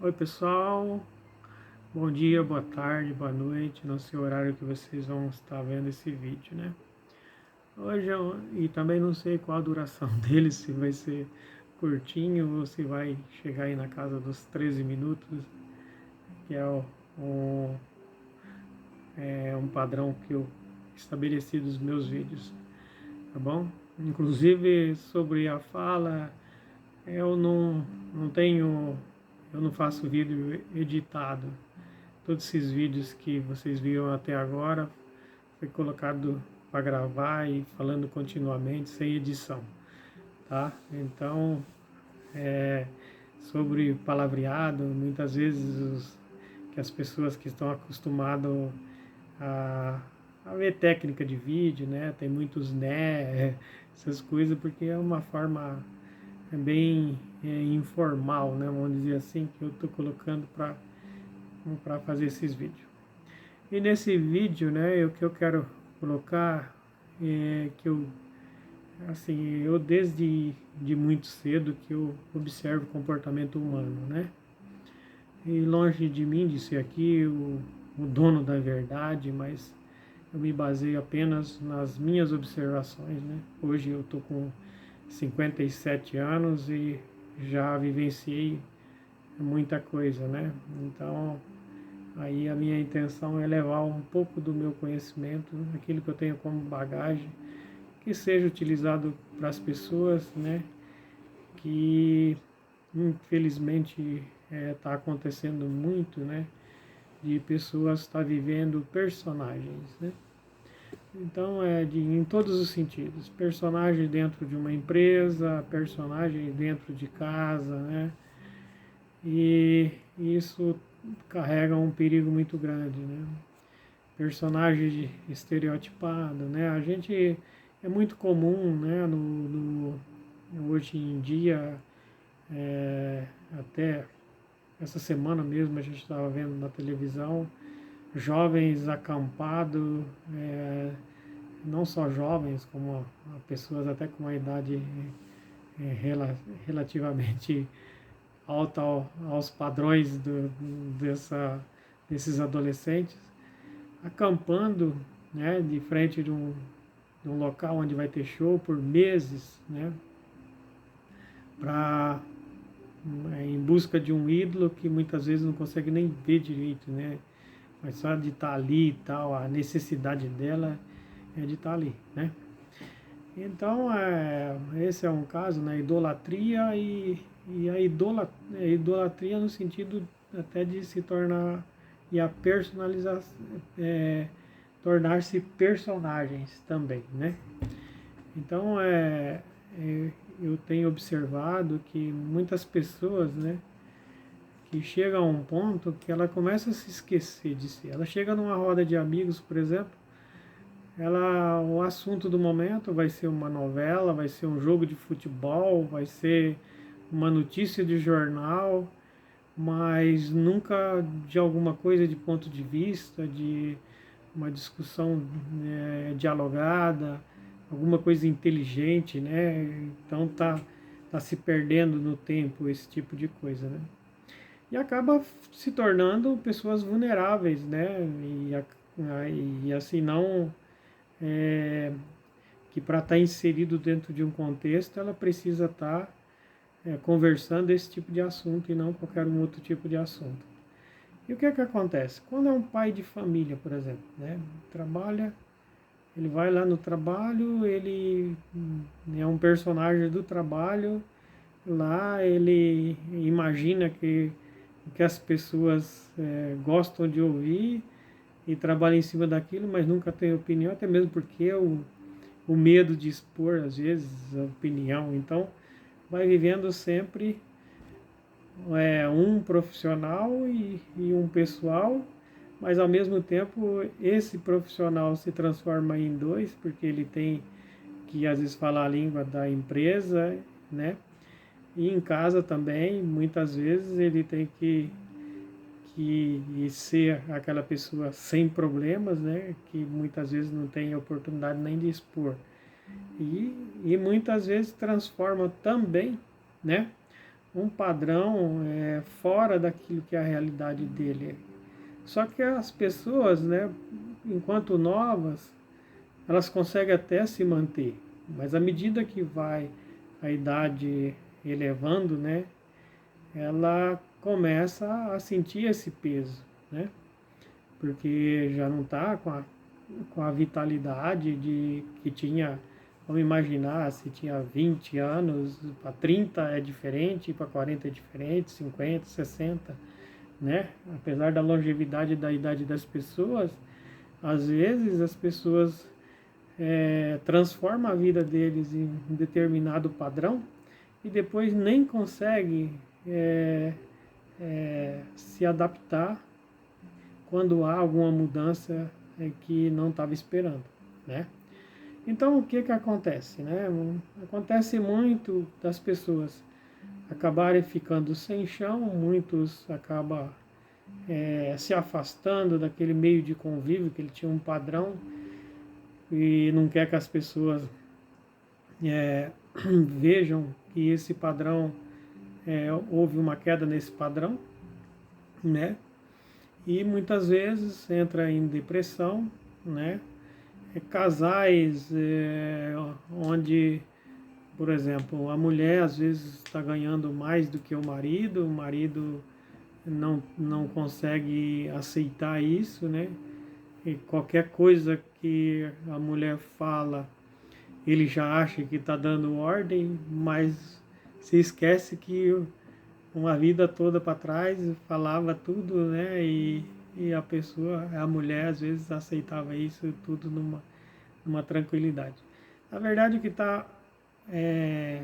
Oi pessoal, bom dia, boa tarde, boa noite, não sei o horário que vocês vão estar vendo esse vídeo, né? E também não sei qual a duração dele, se vai ser curtinho ou se vai chegar aí na casa dos 13 minutos, que um, um padrão que eu estabeleci dos meus vídeos, tá bom? Inclusive sobre a fala, eu não tenho, eu não faço vídeo editado. Todos esses vídeos que vocês viram até agora foi colocado para gravar e falando continuamente, sem edição, tá? Então, é, sobre palavreado, muitas vezes que as pessoas que estão acostumadas a, a ver técnica de vídeo, né? Tem muitos né, essas coisas, porque é uma forma bem informal, né? Vamos dizer assim, que eu estou colocando para fazer esses vídeos. E nesse vídeo, né, o que eu quero colocar é que eu desde de muito cedo que eu observo o comportamento humano, né? E longe de mim de ser aqui o dono da verdade, mas eu me baseio apenas nas minhas observações, né? Hoje eu tô com 57 anos e já vivenciei muita coisa, né? Então, aí a minha intenção é levar um pouco do meu conhecimento, aquilo que eu tenho como bagagem, que seja utilizado para as pessoas, né? Que infelizmente está acontecendo muito, né? De pessoas estar vivendo personagens, né? Então em todos os sentidos, personagem dentro de uma empresa, personagem dentro de casa, né? E isso carrega um perigo muito grande, né? Personagem estereotipado, né? A gente é muito comum, né? Hoje em dia, até essa semana mesmo a gente estava vendo na televisão jovens acampados, não só jovens, como pessoas até com uma idade relativamente alta aos padrões desses adolescentes, acampando, né, de frente de um local onde vai ter show por meses, né, em busca de um ídolo que muitas vezes não consegue nem ver direito, né, mas só de estar ali e tal, a necessidade dela é de estar ali, né. Então, esse é um caso, né, idolatria e a idolatria no sentido até de se tornar e a personalização, tornar-se personagens também, né? Então, eu tenho observado que muitas pessoas, né, que chegam a um ponto que ela começa a se esquecer de si. Ela chega numa roda de amigos, por exemplo, o assunto do momento vai ser uma novela, vai ser um jogo de futebol, vai ser uma notícia de jornal, mas nunca de alguma coisa de ponto de vista, de uma discussão dialogada, alguma coisa inteligente, né? Então tá se perdendo no tempo esse tipo de coisa, né? E acaba se tornando pessoas vulneráveis, né? E assim não que para estar inserido dentro de um contexto ela precisa estar conversando esse tipo de assunto e não qualquer um outro tipo de assunto. E o que é que acontece? Quando é um pai de família, por exemplo, né, trabalha, ele vai lá no trabalho, ele é um personagem do trabalho, lá ele imagina que as pessoas gostam de ouvir e trabalha em cima daquilo, mas nunca tem opinião, até mesmo porque o medo de expor, às vezes, a opinião. Então, vai vivendo sempre um profissional e um pessoal, mas ao mesmo tempo esse profissional se transforma em dois, porque ele tem que às vezes falar a língua da empresa, né? E em casa também, muitas vezes ele tem que ser aquela pessoa sem problemas, né? Que muitas vezes não tem oportunidade nem de expor. E muitas vezes transforma também, né? um padrão fora daquilo que é a realidade dele. Só que as pessoas, né, enquanto novas, elas conseguem até se manter, mas à medida que vai a idade elevando, né, ela começa a sentir esse peso, né, porque já não está com a vitalidade de que tinha. Vamos imaginar, se tinha 20 anos, para 30 é diferente, para 40 é diferente, 50, 60, né? Apesar da longevidade da idade das pessoas, às vezes as pessoas transformam a vida deles em um determinado padrão e depois nem conseguem se adaptar quando há alguma mudança que não estava esperando, né? Então, o que que acontece, né? Acontece muito das pessoas acabarem ficando sem chão, muitos acabam se afastando daquele meio de convívio que ele tinha um padrão e não quer que as pessoas vejam que esse padrão, houve uma queda nesse padrão, né? E muitas vezes entra em depressão, né? Casais onde, por exemplo, a mulher às vezes está ganhando mais do que o marido não consegue aceitar isso, né? E qualquer coisa que a mulher fala, ele já acha que está dando ordem, mas se esquece que uma vida toda para trás falava tudo, né? E a pessoa, a mulher, às vezes aceitava isso tudo numa tranquilidade. Na verdade, o que está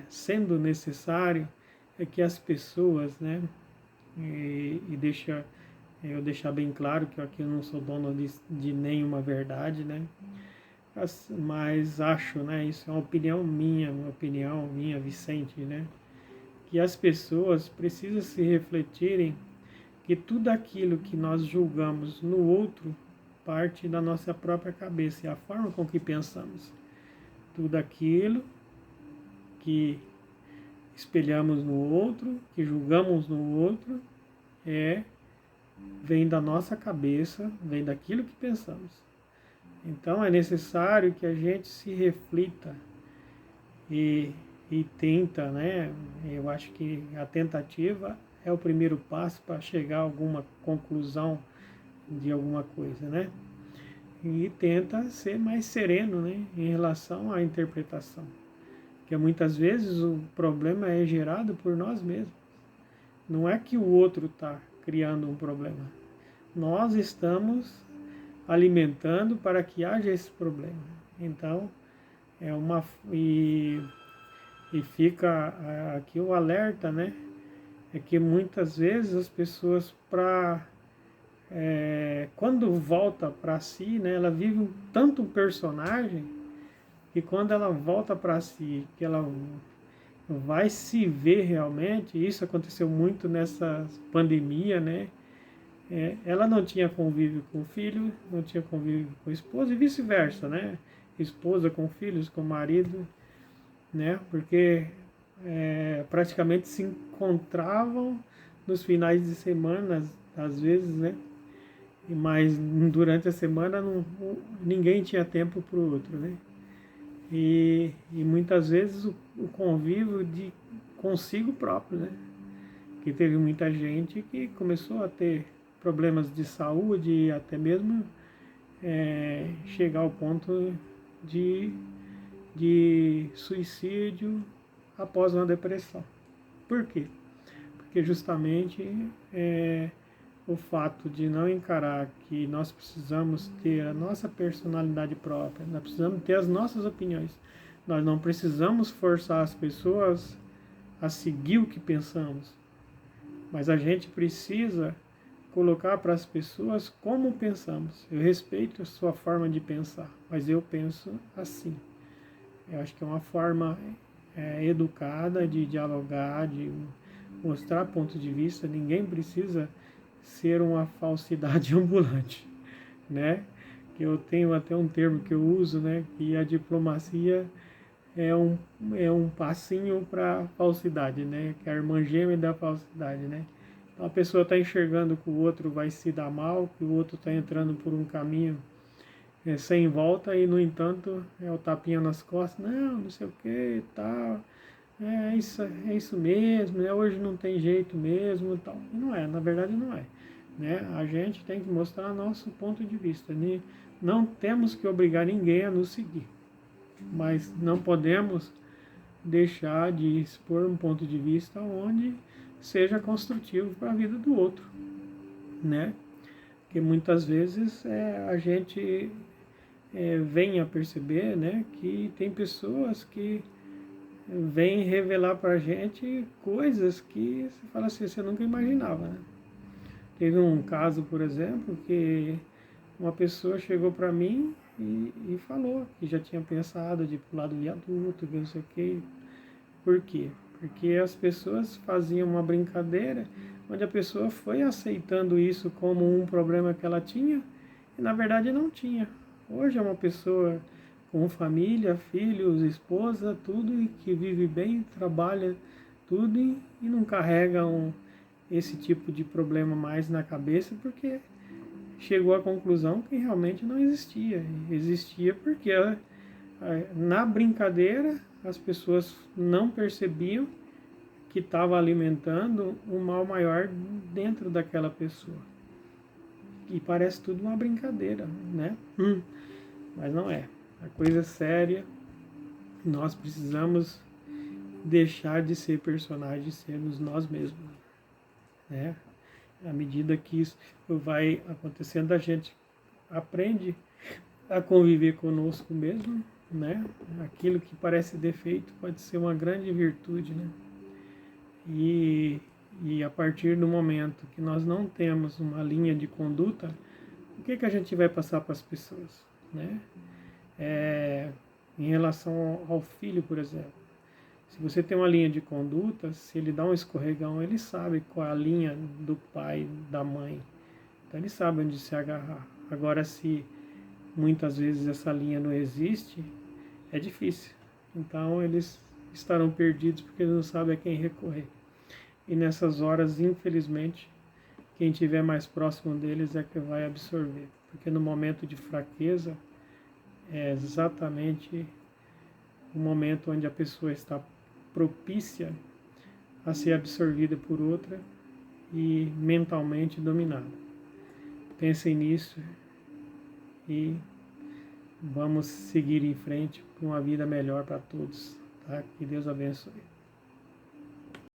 sendo necessário é que as pessoas, né? E eu deixar bem claro que aqui eu não sou dono de nenhuma verdade, né? Mas acho, né? Isso é uma opinião minha, Vicente, né? Que as pessoas precisam se refletirem que tudo aquilo que nós julgamos no outro parte da nossa própria cabeça, é a forma com que pensamos. Tudo aquilo que espelhamos no outro, que julgamos no outro, vem da nossa cabeça, vem daquilo que pensamos. Então é necessário que a gente se reflita e tenta, né? Eu acho que a tentativa é o primeiro passo para chegar a alguma conclusão de alguma coisa, né? E tenta ser mais sereno, né, em relação à interpretação. Porque muitas vezes o problema é gerado por nós mesmos. Não é que o outro está criando um problema. Nós estamos alimentando para que haja esse problema. Então, e fica aqui o alerta, né? É que muitas vezes as pessoas, quando volta para si, né, ela vive tanto um personagem que quando ela volta para si, que ela vai se ver realmente, isso aconteceu muito nessa pandemia, né? Ela não tinha convívio com o filho, não tinha convívio com a esposa e vice-versa, né? Esposa com filhos, com marido, né? Porque praticamente se encontravam nos finais de semana, às vezes, né? Mas durante a semana ninguém tinha tempo para o outro, né? E muitas vezes o convívio consigo próprio, né? Que teve muita gente que começou a ter problemas de saúde e até mesmo chegar ao ponto de suicídio após uma depressão. Por quê? Porque justamente o fato de não encarar que nós precisamos ter a nossa personalidade própria, nós precisamos ter as nossas opiniões, nós não precisamos forçar as pessoas a seguir o que pensamos, mas a gente precisa colocar para as pessoas como pensamos. Eu respeito a sua forma de pensar, mas eu penso assim. Eu acho que é uma forma educada de dialogar, de mostrar pontos de vista. Ninguém precisa ser uma falsidade ambulante, né? Que eu tenho até um termo que eu uso, né? Que a diplomacia é um, é um passinho para a falsidade, né? Que é a irmã gêmea da falsidade, né? Então a pessoa está enxergando que o outro vai se dar mal, que o outro está entrando por um caminho sem volta e, no entanto, é o tapinha nas costas, não, não sei o que e tal, é isso mesmo, né? Hoje não tem jeito mesmo e tal. E não é, na verdade não é. Né? A gente tem que mostrar nosso ponto de vista. Né? Não temos que obrigar ninguém a nos seguir, mas não podemos deixar de expor um ponto de vista onde seja construtivo para a vida do outro, né? Porque muitas vezes a gente vem a perceber, né, que tem pessoas que vêm revelar para a gente coisas que você fala assim, você nunca imaginava, né? Teve um caso, por exemplo, que uma pessoa chegou para mim e falou que já tinha pensado de pular do viaduto, que não sei o quê. Por quê? Porque as pessoas faziam uma brincadeira onde a pessoa foi aceitando isso como um problema que ela tinha e na verdade não tinha. Hoje é uma pessoa com família, filhos, esposa, tudo e que vive bem, trabalha tudo e não carrega esse tipo de problema mais na cabeça porque chegou à conclusão que realmente não existia. Existia porque na brincadeira as pessoas não percebiam que estava alimentando um mal maior dentro daquela pessoa. E parece tudo uma brincadeira, né? Mas não é. A coisa é séria. Nós precisamos deixar de ser personagens, sermos nós mesmos, né? À medida que isso vai acontecendo, a gente aprende a conviver conosco mesmo, né? Aquilo que parece defeito pode ser uma grande virtude, né? E a partir do momento que nós não temos uma linha de conduta, o que a gente vai passar para as pessoas, né? Em relação ao filho, por exemplo, se você tem uma linha de conduta, se ele dá um escorregão, ele sabe qual é a linha do pai, da mãe, então ele sabe onde se agarrar. Agora, se muitas vezes essa linha não existe, é difícil. Então eles estarão perdidos porque eles não sabem a quem recorrer. E nessas horas, infelizmente, quem estiver mais próximo deles é que vai absorver. Porque no momento de fraqueza é exatamente o momento onde a pessoa está propícia a ser absorvida por outra e mentalmente dominada. Pensem nisso e vamos seguir em frente para uma vida melhor para todos. Tá? Que Deus abençoe.